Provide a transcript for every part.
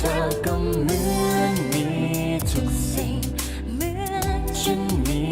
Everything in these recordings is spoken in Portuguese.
ธอก็เหมือนมีทุกสิ่งเหมือนฉันมี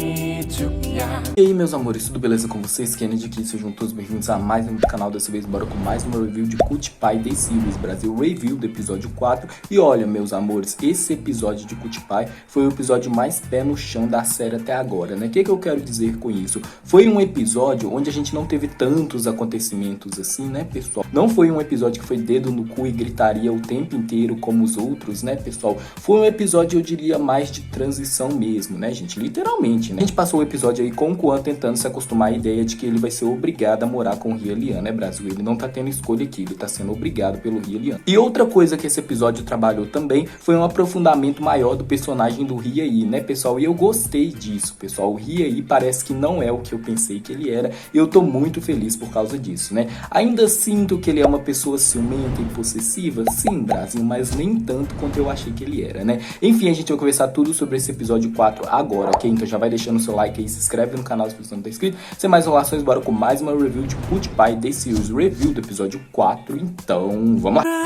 ทุกอย่าง E aí, meus amores, tudo beleza com vocês? Kennedy aqui, sejam todos bem-vindos a mais um canal. Dessa vez bora com mais uma review de Cutie Pie The Series Brasil Review do episódio 4. E olha, meus amores, esse episódio de Cutie Pie foi o episódio mais pé no chão da série até agora, né? O que eu quero dizer com isso? Foi um episódio onde a gente não teve tantos acontecimentos assim, né, pessoal? Não foi um episódio que foi dedo no cu e gritaria o tempo inteiro como os outros, né, pessoal? Foi um episódio, eu diria, mais de transição mesmo, né, gente? Literalmente, né? A gente passou o episódio aí com o Kwon tentando se acostumar à ideia de que ele vai ser obrigado a morar com o Hye-Lian, né, Brasil? Ele não tá tendo escolha aqui, ele tá sendo obrigado pelo Hye-Lian. E outra coisa que esse episódio trabalhou também foi um aprofundamento maior do personagem do Hye-Yi, né, pessoal? E eu gostei disso, pessoal. O Hye-Yi parece que não é o que eu pensei que ele era, e eu tô muito feliz por causa disso, né? Ainda sinto que ele é uma pessoa ciumenta e possessiva, sim, Brasil, mas nem tanto quanto eu achei que ele era, né? Enfim, a gente vai conversar tudo sobre esse episódio 4 agora, ok? Então já vai deixando o seu like aí, se inscreve no canal se você não tá inscrito. Sem mais enrolações, bora com mais uma review de Cutie Pie The Series Review do episódio 4. Então, vamos lá!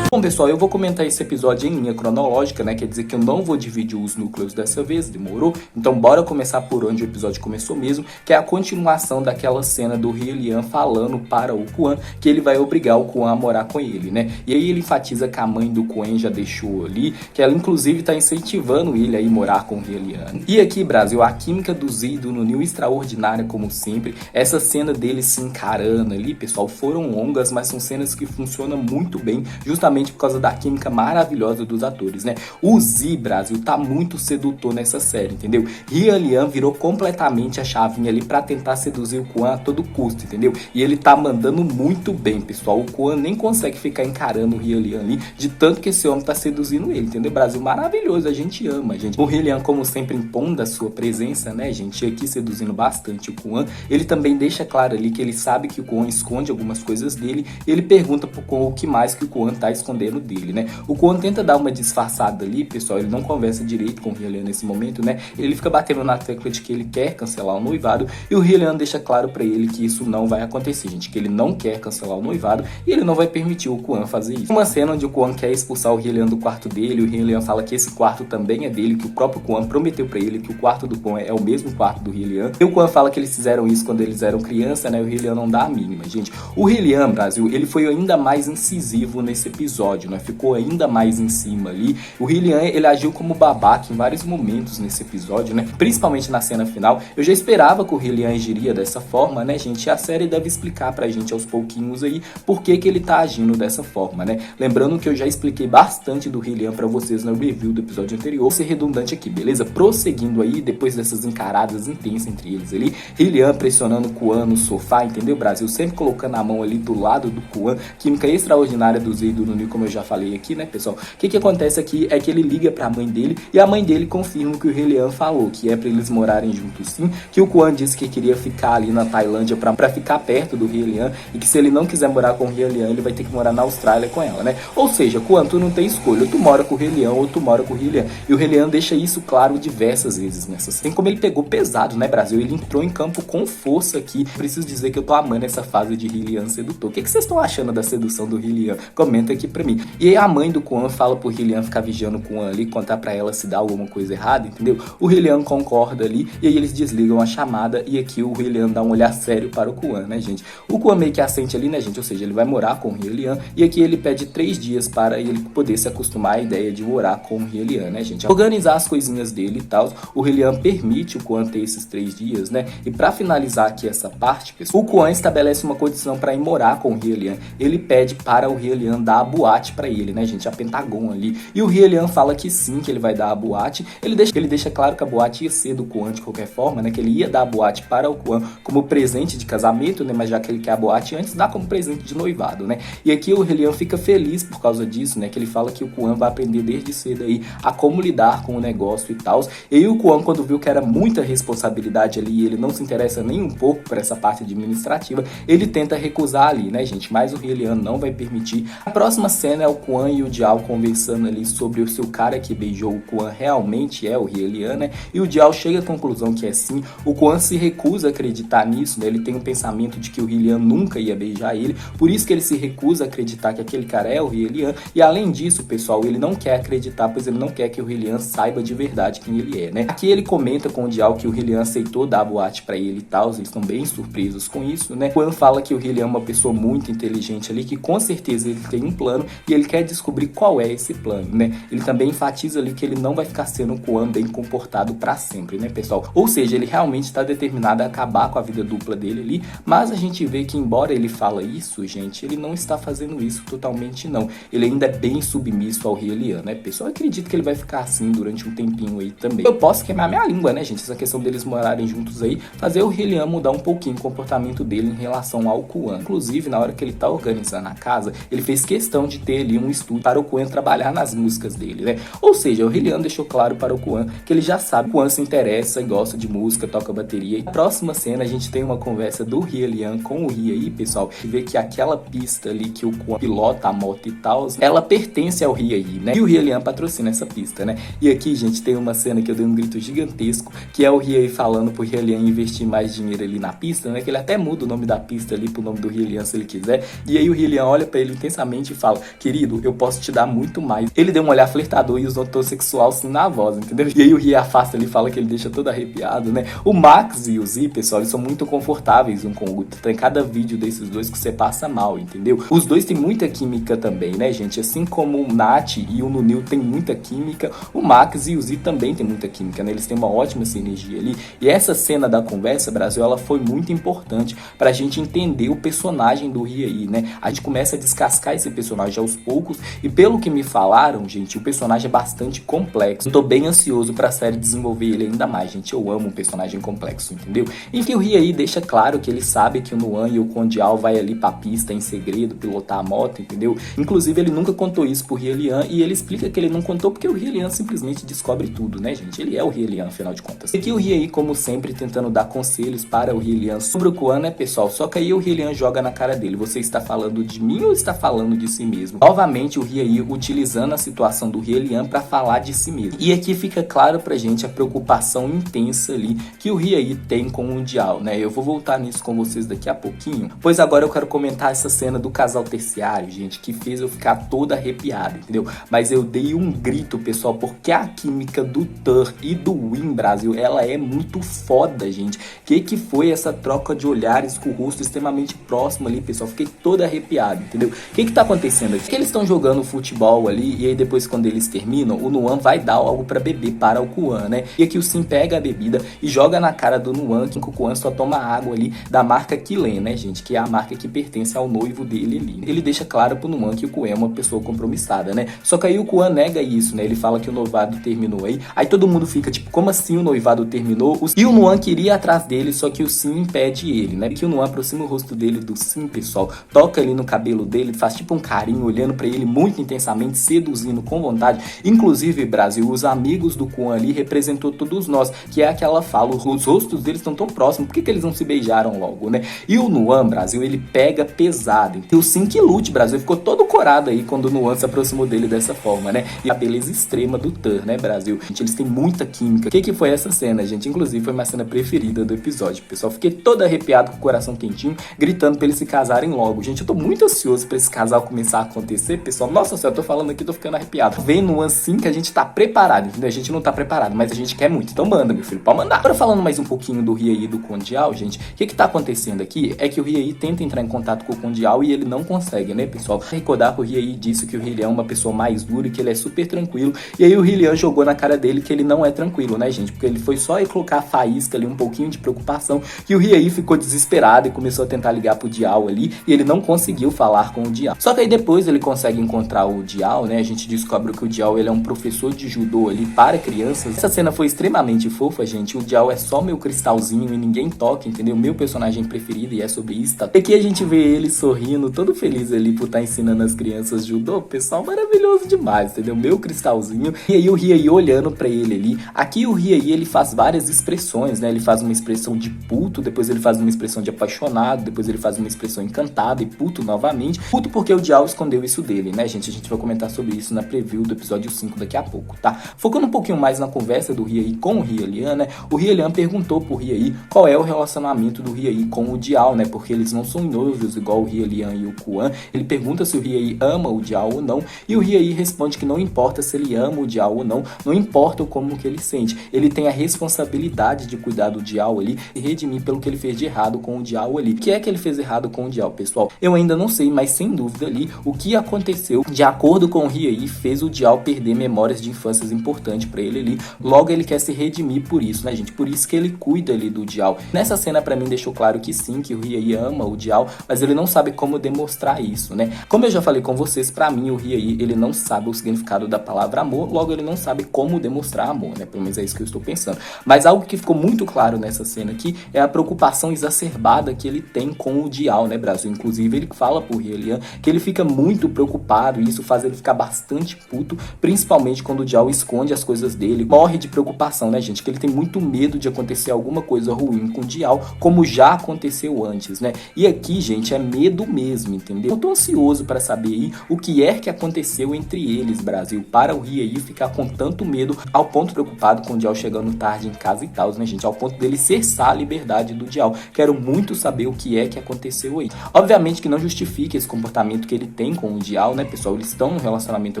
Bom, pessoal, eu vou comentar esse episódio em linha cronológica, né? Quer dizer que eu não vou dividir os núcleos dessa vez, demorou? Então bora começar por onde o episódio começou mesmo, que é a continuação daquela cena do Hye-Lian falando para o Kwon que ele vai obrigar o Kwon a morar com ele, né? E aí ele enfatiza que a mãe do Kwon já deixou ali, que ela inclusive tá incentivando ele a ir morar com o Hye-Lian. E aqui, Brasil, a química do Z e do Nunil extraordinária como sempre. Essa cena deles se encarando ali, pessoal, foram longas, mas são cenas que funcionam muito bem, justamente por causa da química maravilhosa dos atores, né? O Z, Brasil, tá muito sedutor nessa série, entendeu? Hye-Lian virou completamente a chavinha ali pra tentar seduzir o Kwon a todo custo, entendeu? E ele tá mandando muito bem, pessoal. O Kwon nem consegue ficar encarando o Hye-Lian ali, de tanto que esse homem tá seduzindo ele, entendeu? Brasil, maravilhoso, a gente ama, gente. O Hye-Lian, como sempre, impondo a sua presença, né, gente? Aqui seduzindo bastante o Kwon. Ele também deixa claro ali que ele sabe que o Kwon esconde algumas coisas dele, e ele pergunta pro Kwon o que mais que o Kwon tá escondendo dele, né? O Kwon tenta dar uma disfarçada ali, pessoal, ele não conversa direito com o Hye-Lian nesse momento, né? Ele fica batendo na tecla de que ele quer cancelar o noivado, e o Hye-Lian deixa claro pra ele que isso não vai acontecer, gente, que ele não quer cancelar o noivado, e ele não vai permitir o Kwon fazer isso. Uma cena onde o Kwon quer expulsar o Hye-Lian do quarto dele, o Hye-Lian fala que esse quarto também é dele, que o próprio Kwon prometeu pra ele que o quarto do Kwon é o mesmo quarto do Hye-Lian, e o Kwon fala que eles fizeram isso quando eles eram criança, né? O Hye-Lian não dá a mínima, gente. O Hye-Lian, Brasil, ele foi ainda mais incisivo nesse episódio, né? Ficou ainda mais em cima ali. O Hye-Lian, ele agiu como babaca em vários momentos nesse episódio, né? Principalmente na cena final. Eu já esperava que o Hye-Lian agiria dessa forma, né, gente? E a série deve explicar pra gente aos pouquinhos aí por que ele tá agindo dessa forma, né? Lembrando que eu já expliquei bastante do Hye-Lian pra vocês na review do episódio anterior. Vou ser redundante aqui, beleza? Prosseguindo aí, depois dessas encaradas intensas entre eles ali, Hye-Lian pressionando o Kwon no sofá, entendeu, Brasil? Sempre colocando a mão ali do lado do Kwon. Química extraordinária do Z e do Nunil, como eu já falei aqui, né, pessoal? O que acontece aqui é que ele liga pra mãe dele e a mãe dele confirma o que o Hye-Lian falou, que é pra eles morarem juntos sim, que o Kwon disse que queria ficar ali na Tailândia pra ficar perto do Hye-Lian e que se ele não quiser morar com o Hye-Lian, ele vai ter que morar na Austrália com ela, né? Ou seja, Kwon, tu não tem escolha, ou tu mora com o Hye-Lian ou tu mora com o Hye-Lian. E o Hye-Lian deixa isso claro diversas vezes nessa cena. Tem como ele pegou pesado, né, Brasil? Ele entrou em campo com força aqui. Preciso dizer que eu tô amando essa fase de Hye-Lian sedutor. O que vocês estão achando da sedução do Hye-Lian? Comenta aqui pra mim. E aí a mãe do Kwon fala pro Hye-Lian ficar vigiando o Kwon ali, contar pra ela se dá alguma coisa errada, entendeu? O Hye-Lian concorda ali, e aí eles desligam a chamada, e aqui o Hye-Lian dá um olhar sério para o Kwon, né, gente? O Kwon meio que assente ali, né, gente? Ou seja, ele vai morar com o Hye-Lian, e aqui ele pede 3 dias para ele poder se acostumar à ideia de morar com o Hye-Lian, né, gente? Organizar as coisinhas dele e tal, o Hye-Lian permite o Kwon ter esses 3 dias, né? E pra finalizar aqui essa parte, pessoal, o Kwon estabelece uma condição para ir morar com o Hye-Lian. Ele pede para o Hye-Lian dar a boate pra ele, né, gente? A Pentagon ali. E o Hye-Lian fala que sim, que ele vai dar a boate. Ele deixa claro que a boate ia ser do Kwon de qualquer forma, né? Que ele ia dar a boate para o Kwon como presente de casamento, né? Mas já que ele quer a boate antes, dá como presente de noivado, né? E aqui o Hye-Lian fica feliz por causa disso, né? Que ele fala que o Kwon vai aprender desde cedo aí a como lidar com o negócio e tal. E aí o Kwon, quando viu que era muita responsabilidade ali e ele não se interessa nem um pouco por essa parte administrativa, ele tenta recusar ali, né, gente? Mas o Hye-Lian não vai permitir. A próxima cena cena é o Kwon e o Diao conversando ali sobre se o cara que beijou o Kwon realmente é o Hyelian, né? E o Diao chega à conclusão que é sim. O Kwon se recusa a acreditar nisso, né? Ele tem um pensamento de que o Hyelian nunca ia beijar ele, por isso que ele se recusa a acreditar que aquele cara é o Hyelian. E além disso, pessoal, ele não quer acreditar, pois ele não quer que o Hyelian saiba de verdade quem ele é, né? Aqui ele comenta com o Diao que o Hyelian aceitou dar a boate pra ele e tal, eles estão bem surpresos com isso, né? Kwon fala que o Hyelian é uma pessoa muito inteligente ali, que com certeza ele tem um plano e ele quer descobrir qual é esse plano, né? Ele também enfatiza ali que ele não vai ficar sendo um Kwon bem comportado pra sempre, né, pessoal? Ou seja, ele realmente está determinado a acabar com a vida dupla dele ali, mas a gente vê que embora ele fala isso, gente, ele não está fazendo isso totalmente não. Ele ainda é bem submisso ao Hyelian, né, pessoal? Eu acredito que ele vai ficar assim durante um tempinho aí também. Eu posso queimar minha língua, né, gente? Essa questão deles morarem juntos aí, fazer o Hyelian mudar um pouquinho o comportamento dele em relação ao Kwon. Inclusive, na hora que ele tá organizando a casa, ele fez questão de ter ali um estúdio para o Kwon trabalhar nas músicas dele, né? Ou seja, o Hyelian deixou claro para o Kwon que ele já sabe que o Kwon se interessa e gosta de música, toca bateria. E na próxima cena a gente tem uma conversa do Hyelian com o Hyei, pessoal, e vê que aquela pista ali que o Kwon pilota a moto e tal, ela pertence ao Hyei, né? E o Hyelian patrocina essa pista, né? E aqui, gente, tem uma cena que eu dei um grito gigantesco, que é o Hyei falando pro Hyelian investir mais dinheiro ali na pista, né? Que ele até muda o nome da pista ali pro nome do Hyelian se ele quiser. E aí o Hyelian olha pra ele intensamente e fala: querido, eu posso te dar muito mais. Ele deu um olhar flertador e usou tom sexual assim na voz, entendeu? E aí o Hyei afasta ali e fala que ele deixa todo arrepiado, né? O Max e o Z, pessoal, eles são muito confortáveis um com o outro. Tem cada vídeo desses dois que você passa mal, entendeu? Os dois têm muita química também, né, gente? Assim como o Nath e o Nunil tem muita química, o Max e o Z também tem muita química, né? Eles têm uma ótima sinergia ali. E essa cena da conversa, Brasil, ela foi muito importante pra gente entender o personagem do Hyei, né? A gente começa a descascar esse personagem aos poucos e pelo que me falaram, gente, o personagem é bastante complexo. Eu tô bem ansioso pra série desenvolver ele ainda mais, gente. Eu amo um personagem complexo, entendeu? Enfim, o Hyei deixa claro que ele sabe que o Nuan e o Kwon Diao vai ali pra pista em segredo, pilotar a moto, entendeu? Inclusive, ele nunca contou isso pro Hyelian e ele explica que ele não contou porque o Hyelian simplesmente descobre tudo, né, gente? Ele é o Hyelian, afinal de contas. E aqui o Hyei, como sempre, tentando dar conselhos para o Hyelian sobre o Kwon, né, pessoal? Só que aí o Hyelian joga na cara dele: você está falando de mim ou está falando de si mesmo? Novamente, o Hyei utilizando a situação do Hyelian para falar de si mesmo. E aqui fica claro pra gente a preocupação intensa ali que o Hyei tem com o Diao, né? Eu vou voltar nisso com vocês daqui a pouquinho, pois agora eu quero comentar essa cena do casal terciário, gente, que fez eu ficar toda arrepiada, entendeu? Mas eu dei um grito, pessoal, porque a química do Tur e do Win, Brasil, ela é muito foda, gente. Que foi essa troca de olhares com o rosto extremamente próximo ali, pessoal? Fiquei toda arrepiado, entendeu? O que tá acontecendo aqui? Que eles estão jogando futebol ali e aí depois quando eles terminam, o Nuan vai dar algo pra beber para o Kwon, né? E aqui o Sim pega a bebida e joga na cara do Nuan, que o Kwon só toma água ali da marca Kilen, né, gente? Que é a marca que pertence ao noivo dele ali. Ele deixa claro pro Nuan que o Kwon é uma pessoa compromissada, né? Só que aí o Kwon nega isso, né? Ele fala que o noivado terminou aí. Aí todo mundo fica tipo, como assim o noivado terminou? E o Nuan queria ir atrás dele, só que o Sim impede ele, né? Que o Nuan aproxima o rosto dele do Sim, pessoal, toca ali no cabelo dele, faz tipo um carinho, olhando pra ele muito intensamente, seduzindo com vontade. Inclusive, Brasil, os amigos do Kwon ali representou todos nós, que é aquela fala, os rostos deles estão tão próximos, por que eles não se beijaram logo, né? E o Nuan, Brasil, ele pega pesado. E o Sim que lute, Brasil, ficou todo corado aí quando o Nuan se aproximou dele dessa forma, né? E a beleza extrema do Tur, né, Brasil? Gente, eles têm muita química. O que foi essa cena, gente? Inclusive, foi minha cena preferida do episódio, pessoal. Fiquei todo arrepiado, com o coração quentinho, gritando pra eles se casarem logo. Gente, eu tô muito ansioso pra esse casal começar a acontecer, pessoal. Nossa senhora, eu tô falando aqui, tô ficando arrepiado. Vendo assim que a gente tá preparado, entendeu? A gente não tá preparado, mas a gente quer muito. Então manda, meu filho, pode mandar. Agora falando mais um pouquinho do Hyei e do Kwon Diao, gente, o que tá acontecendo aqui é que o Hyei tenta entrar em contato com o Kwon Diao e ele não consegue, né, pessoal? Recordar que o Hyei disse que o Hyelian é uma pessoa mais dura e que ele é super tranquilo. E aí o Hyelian jogou na cara dele que ele não é tranquilo, né, gente? Porque ele foi só colocar a faísca ali, um pouquinho de preocupação, que o Hyei ficou desesperado e começou a tentar ligar pro Diao ali, e ele não conseguiu falar com o Diao. Só que aí depois ele consegue encontrar o Diao, né? A gente descobre que o Diao, ele é um professor de judô ali para crianças. Essa cena foi extremamente fofa, gente. O Diao é só meu cristalzinho e ninguém toca, entendeu? Meu personagem preferido, e é sobre isso, tá? E aqui a gente vê ele sorrindo, todo feliz ali por estar ensinando as crianças judô. Pessoal, maravilhoso demais, entendeu? Meu cristalzinho. E aí o Hyei olhando pra ele ali. Aqui o Hyei, ele faz várias expressões, né? Ele faz uma expressão de puto, depois ele faz uma expressão de apaixonado, depois ele faz uma expressão encantado e puto novamente. Puto porque o Diao escondeu escondeu isso dele, né, gente? A gente vai comentar sobre isso na preview do episódio 5 daqui a pouco, tá? Focando um pouquinho mais na conversa do Rui com o Hyelian, né? O Hyelian perguntou pro Rui qual é o relacionamento do Rui com o Diao, né? Porque eles não são noivos igual o Hyelian e o Kwon. Ele pergunta se o Rui ama o Diao ou não, e o Rui responde que não importa se ele ama o Diao ou não, não importa como que ele sente. Ele tem a responsabilidade de cuidar do Diao ali e redimir pelo que ele fez de errado com o Diao ali. O que é que ele fez errado com o Diao, pessoal? Eu ainda não sei, mas sem dúvida ali, o que aconteceu, de acordo com o Rui, fez o Diao perder memórias de infâncias importantes pra ele ali. Logo, ele quer se redimir por isso, né, gente? Por isso que ele cuida ali do Diao. Nessa cena, pra mim, deixou claro que sim, que o Rui ama o Diao, mas ele não sabe como demonstrar isso, né? Como eu já falei com vocês, pra mim, o Rui, ele não sabe o significado da palavra amor, logo ele não sabe como demonstrar amor, né? Pelo menos é isso que eu estou pensando. Mas algo que ficou muito claro nessa cena aqui é a preocupação exacerbada que ele tem com o Diao, né, Brasil? Inclusive, ele fala pro Hyelian que ele fica muito preocupado e isso faz ele ficar bastante puto, principalmente quando o Diao esconde as coisas dele. Morre de preocupação, né, gente? Que ele tem muito medo de acontecer alguma coisa ruim com o Diao, como já aconteceu antes, né? E aqui, gente, é medo mesmo, entendeu? Eu tô ansioso para saber aí o que é que aconteceu entre eles, Brasil, para o Rui ficar com tanto medo, ao ponto preocupado com o Diao chegando tarde em casa e tal, né, gente? Ao ponto dele cessar a liberdade do Diao. Quero muito saber o que é que aconteceu aí. Obviamente que não justifica esse comportamento que ele tem com o Diao, né, pessoal? Eles estão num relacionamento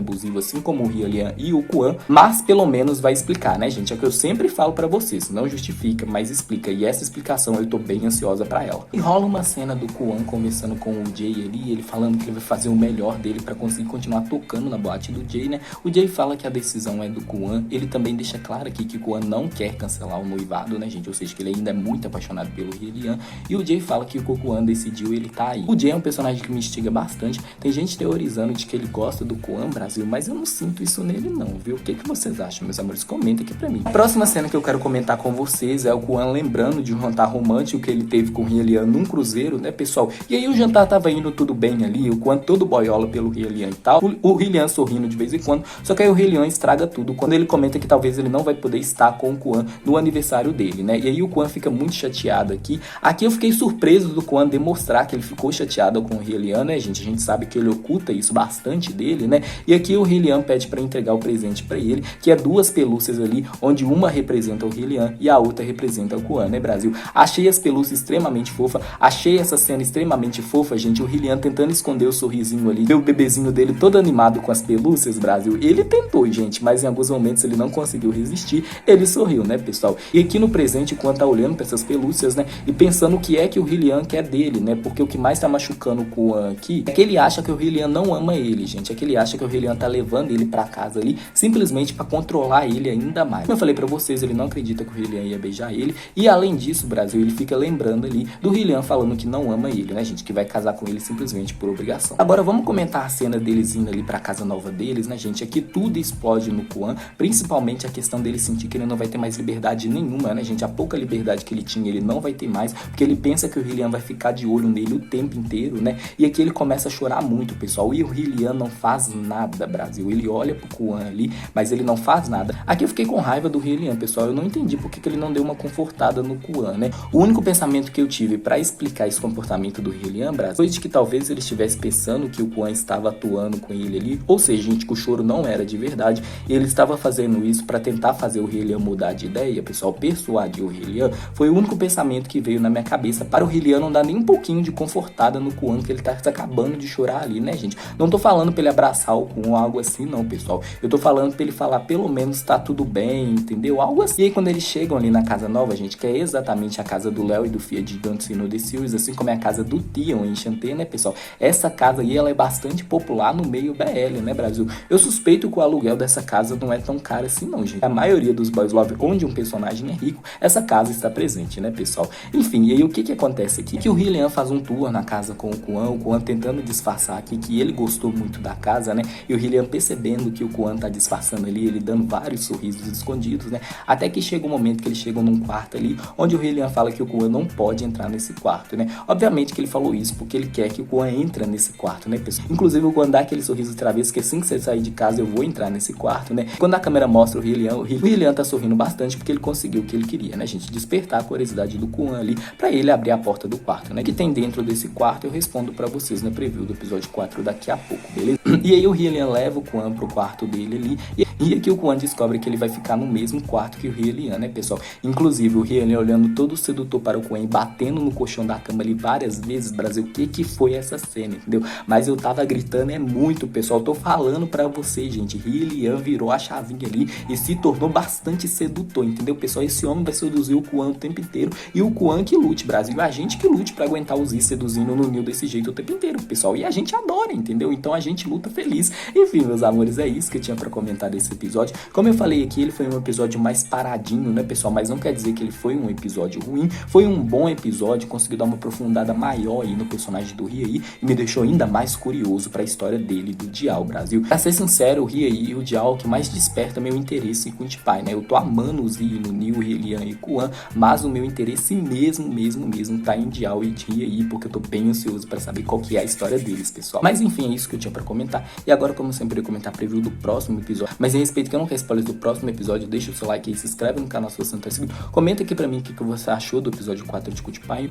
abusivo, assim como o Hyelian e o Kwon, mas pelo menos vai explicar, né, gente? É o que eu sempre falo pra vocês, não justifica, mas explica. E essa explicação eu tô bem ansiosa pra ela. E rola uma cena do Kwon conversando com o Jay ali, ele falando que ele vai fazer o melhor dele pra conseguir continuar tocando na boate do Jay, né? O Jay fala que a decisão é do Kwon, ele também deixa claro aqui que o Kwon não quer cancelar o noivado, né, gente? Ou seja, que ele ainda é muito apaixonado pelo Hyelian, e o Jay fala que o Kwon decidiu, ele tá aí. O Jay é um personagem que me instiga bastante, tem gente teorizando de que ele gosta do Kwon, Brasil, mas eu não sinto isso nele não, viu? O que vocês acham, meus amores? Comenta aqui pra mim. A próxima cena que eu quero comentar com vocês é o Kwon lembrando de um jantar romântico que ele teve com o Hyelian num cruzeiro, né, pessoal? E aí o jantar tava indo tudo bem ali, o Kwon todo boiola pelo Hyelian e tal, o Hyelian sorrindo de vez em quando, só que aí o Hyelian estraga tudo quando ele comenta que talvez ele não vai poder estar com o Kwon no aniversário dele, né? E aí o Kwon fica muito chateado aqui. Aqui eu fiquei surpreso do Kwon demonstrar que ele ficou chateado com o Hyelian, né, gente? A gente sabe que ele oculta isso bastante dele, né? E aqui o Hyelian pede pra entregar o presente pra ele, que é duas pelúcias ali, onde uma representa o Hyelian e a outra representa o Kwon, né, Brasil? Achei as pelúcias extremamente fofas, achei essa cena extremamente fofa, gente. O Hyelian tentando esconder o sorrisinho ali, ver o bebezinho dele todo animado com as pelúcias, Brasil. Ele tentou, gente, mas em alguns momentos ele não conseguiu resistir, ele sorriu, né, pessoal? E aqui no presente, o Kwon tá olhando pra essas pelúcias, né, e pensando o que é que o Hyelian quer dele, né? Porque o que mais tá machucando o Kwon aqui é que ele acha que o Hyelian não ama ele, gente. É que ele acha que o Hyelian tá levando ele pra casa ali, simplesmente pra controlar ele ainda mais. Como eu falei pra vocês, ele não acredita que o Hyelian ia beijar ele, e além disso, Brasil, ele fica lembrando ali do Hyelian falando que não ama ele, né, gente? Que vai casar com ele simplesmente por obrigação. Agora vamos comentar a cena deles indo ali pra casa nova deles, né, gente? Aqui tudo explode no Kwon, principalmente a questão dele sentir que ele não vai ter mais liberdade nenhuma, né, gente? A pouca liberdade que ele tinha, ele não vai ter mais, porque ele pensa que o Hyelian vai ficar de olho nele o tempo inteiro, né? E aqui ele começa a chorar muito, pessoal. E o Hyelian não faz nada, Brasil. Ele olha pro Kwon ali, mas ele não faz nada. Aqui eu fiquei com raiva do Hyelian, pessoal. Eu não entendi porque que ele não deu uma confortada no Kwon, né? O único pensamento que eu tive pra explicar esse comportamento do Hyelian, Brasil, foi de que talvez ele estivesse pensando que o Kwon estava atuando com ele ali, ou seja, gente, que o choro não era de verdade, e ele estava fazendo isso pra tentar fazer o Hyelian mudar de ideia, pessoal, persuadir o Hyelian. Foi o único pensamento que veio na minha cabeça, para o Hyelian não dar nem um pouquinho de confortada no Kwon, que ele tá acabando de chorar ali, né, gente? Não tô falando pra ele abraçar o Kwon, algo assim, não, pessoal. Eu tô falando pra ele falar, pelo menos tá tudo bem, entendeu? Algo assim. E aí, quando eles chegam ali na casa nova, gente, que é exatamente a casa do Léo e do Fia de Don't See No The Series, assim como é a casa do Tion em Shantae, né, pessoal? Essa casa aí, ela é bastante popular no meio BL, né, Brasil? Eu suspeito que o aluguel dessa casa não é tão caro assim, não, gente. A maioria dos boys love, onde um personagem é rico, essa casa está presente, né, pessoal? Enfim, e aí o que acontece aqui? Que o Hyelian faz um tour na casa com o Kwon tentando disfarçar aqui que ele gostou muito da casa, né? E o Hyelian percebendo que o Kwon tá disfarçando ali, ele dando vários sorrisos escondidos, né? Até que chega um momento que eles chegam num quarto ali, onde o Hyelian fala que o Kwon não pode entrar nesse quarto, né? Obviamente que ele falou isso porque ele quer que o Kwon entre nesse quarto, né, pessoal? Inclusive o Kwon dá aquele sorriso travesso que assim que você sair de casa eu vou entrar nesse quarto, né? Quando a câmera mostra o Hyelian tá sorrindo bastante porque ele conseguiu o que ele queria, né, gente? Despertar a curiosidade do Kwon ali pra ele abrir a porta do quarto, né? Que tem dentro desse quarto, eu respondo pra vocês na preview do episódio 4. 4 daqui a pouco, beleza? E aí o Hyelian leva o Kwon pro quarto dele ali, e aqui o Kwon descobre que ele vai ficar no mesmo quarto que o Hyelian, né, pessoal? Inclusive o Hyelian olhando todo sedutor para o Kwon e batendo no colchão da cama ali várias vezes. Brasil, o que foi essa cena, entendeu? Mas eu tava gritando muito, pessoal, tô falando pra vocês, gente, Hyelian virou a chavinha ali e se tornou bastante sedutor, entendeu, pessoal? Esse homem vai seduzir o Kwon o tempo inteiro, e o Kwon que lute, Brasil, a gente que lute pra aguentar os seduzindo no Nil desse jeito o tempo inteiro, pessoal, e a gente adora, entendeu? Então a gente luta feliz. Enfim, meus amores, é isso que eu tinha pra comentar desse episódio. Como eu falei aqui, ele foi um episódio mais paradinho, né, pessoal? Mas não quer dizer que ele foi um episódio ruim. Foi um bom episódio, conseguiu dar uma aprofundada maior aí no personagem do Riei e me deixou ainda mais curioso pra história dele, do Diao, Brasil. Pra ser sincero, o Riei e o Diao que mais desperta meu interesse com o Pai, né? Eu tô amando os Ri no Nil, Hyelian e Kwon, mas o meu interesse mesmo tá em Diao e Riei, porque eu tô bem ansioso pra saber qual que é a história deles, pessoal. Mas enfim, é isso que eu tinha pra comentar. E agora, como sempre, eu vou comentar a preview do próximo episódio. Mas em respeito que eu não quero spoilers do próximo episódio, deixa o seu like aí, se inscreve no canal se você não tá inscrito. Comenta aqui pra mim o que você achou do episódio 4 de Cutie Pie.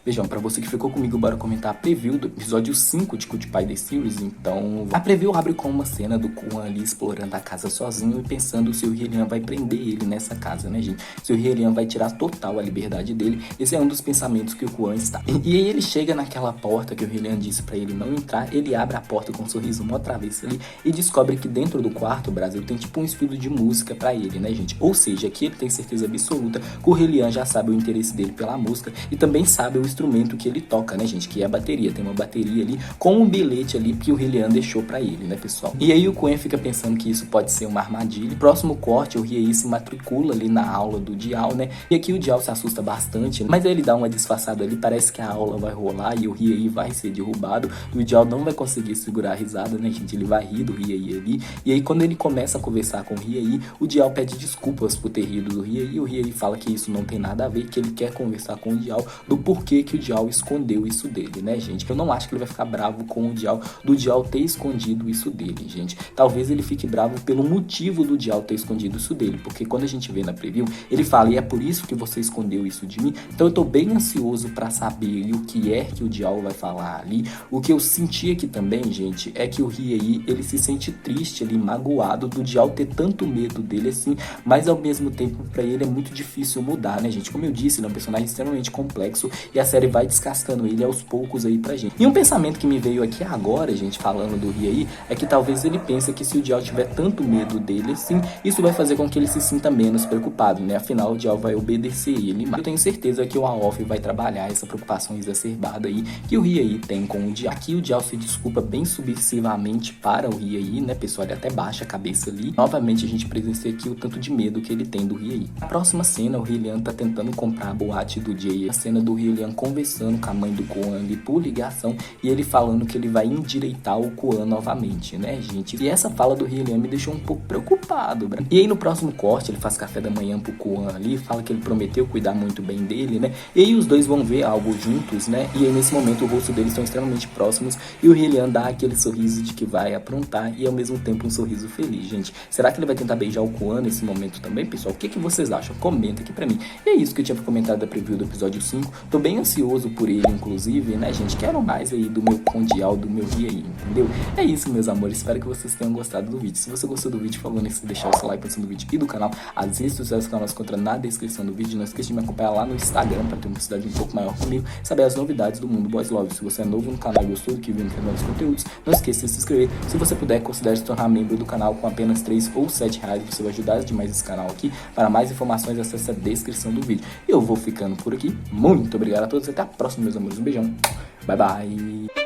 Beijão pra você que ficou comigo, bora comentar a preview do episódio 5 de Cutie Pie The Series. Então, a preview abre com uma cena do Kwon ali explorando a casa sozinho e pensando se o Hyelian vai prender ele nessa casa, né, gente? Se o Hyelian vai tirar total a liberdade dele. Esse é um dos pensamentos que o Kwon está. E aí ele chega naquela porta que o Hyelian disse pra ele não entrar, ele abre a porta com um sorriso mó travesso ali e descobre que dentro do quarto, Brasil, tem tipo um estudo de música pra ele, né, gente? Ou seja, aqui ele tem certeza absoluta que o Hyelian já sabe o interesse dele pela música e também sabe o instrumento que ele toca, né, gente? Que é a bateria. Tem uma bateria ali com um bilhete ali que o Hyelian deixou pra ele, né, pessoal? E aí o Kwon fica pensando que isso pode ser uma armadilha. Próximo corte, o Riei se matricula ali na aula do Diao, né? E aqui o Diao se assusta bastante, mas aí ele dá uma disfarçada ali, parece que a aula vai rolar e o Riei vai ser derrubado. E o Diao não vai conseguir segurar a risada, né, gente? Ele vai rir do Riei ali. E aí quando ele começa a conversar com o Riei, o Diao pede desculpas por ter rido do Riei. E o Riei fala que isso não tem nada a ver, que ele quer conversar com o Diao do porquê que o Diao escondeu isso dele, né, gente? Eu não acho que ele vai ficar bravo com o Diao, do Diao ter escondido isso dele, gente. Talvez ele fique bravo pelo motivo do Diao ter escondido isso dele, porque quando a gente vê na preview, ele fala, e é por isso que você escondeu isso de mim. Então eu tô bem ansioso pra saber o que é que o Diao vai falar ali. O que eu senti aqui também, gente, é que o Riei, ele se sente triste ali, magoado do Diao ter tanto medo dele assim, mas ao mesmo tempo pra ele é muito difícil mudar, né, gente? Como eu disse, ele é um personagem extremamente complexo e a série vai descascando ele aos poucos aí pra gente. E um pensamento que me veio aqui agora, gente, falando do Riei, é que talvez ele pense que se o Diao tiver tanto medo dele assim, isso vai fazer com que ele se sinta menos preocupado, né? Afinal, o Diao vai obedecer ele. Mas eu tenho certeza que o Aof vai trabalhar essa preocupação exacerbada aí que o Riei tem com o Diao. Aqui o Diao se desculpa bem subversivamente para o Riei, né, pessoal? Ele até baixa a cabeça ali. Novamente a gente presencia aqui o tanto de medo que ele tem do Riei. Na próxima cena, o Hyelian tá tentando comprar a boate do Jay. A cena do Hyelian conversando com a mãe do Kwon ali por ligação e ele falando que ele vai endireitar o Kwon novamente, né, gente? E essa fala do Hyelian me deixou um pouco preocupado, né? E aí no próximo corte ele faz café da manhã pro Kwon ali, fala que ele prometeu cuidar muito bem dele, né? E aí os dois vão ver algo juntos, né? E aí nesse momento o rosto deles estão extremamente próximos e o Hyelian dá aquele sorriso de que vai aprontar e ao mesmo tempo um sorriso feliz, gente. Será que ele vai tentar beijar o Kwon nesse momento também, pessoal? O que vocês acham? Comenta aqui pra mim. E é isso que eu tinha pra comentar da preview do episódio 5. Tô bem ansioso por ele, inclusive, né, gente? Quero mais aí do meu Diao, do meu Riei, entendeu? É isso, meus amores. Espero que vocês tenham gostado do vídeo. Se você gostou do vídeo, por favor, não esqueça de deixar o seu like no vídeo e do canal. As redes sociais do canal se encontram na descrição do vídeo. Não esqueça de me acompanhar lá no Instagram pra ter uma cidade um pouco maior comigo, saber as novidades do mundo Boys Love. Se você é novo no canal e gostou do que viu no canal dos conteúdos, não esqueça de se inscrever. Se você puder, considere se tornar membro do canal com apenas 3 ou 7 reais. Você vai ajudar demais esse canal aqui. Para mais informações, acesse a descrição do vídeo. Eu vou ficando por aqui. Muito obrigado a todos e até a próxima, meus amores. Um beijão. Bye, bye.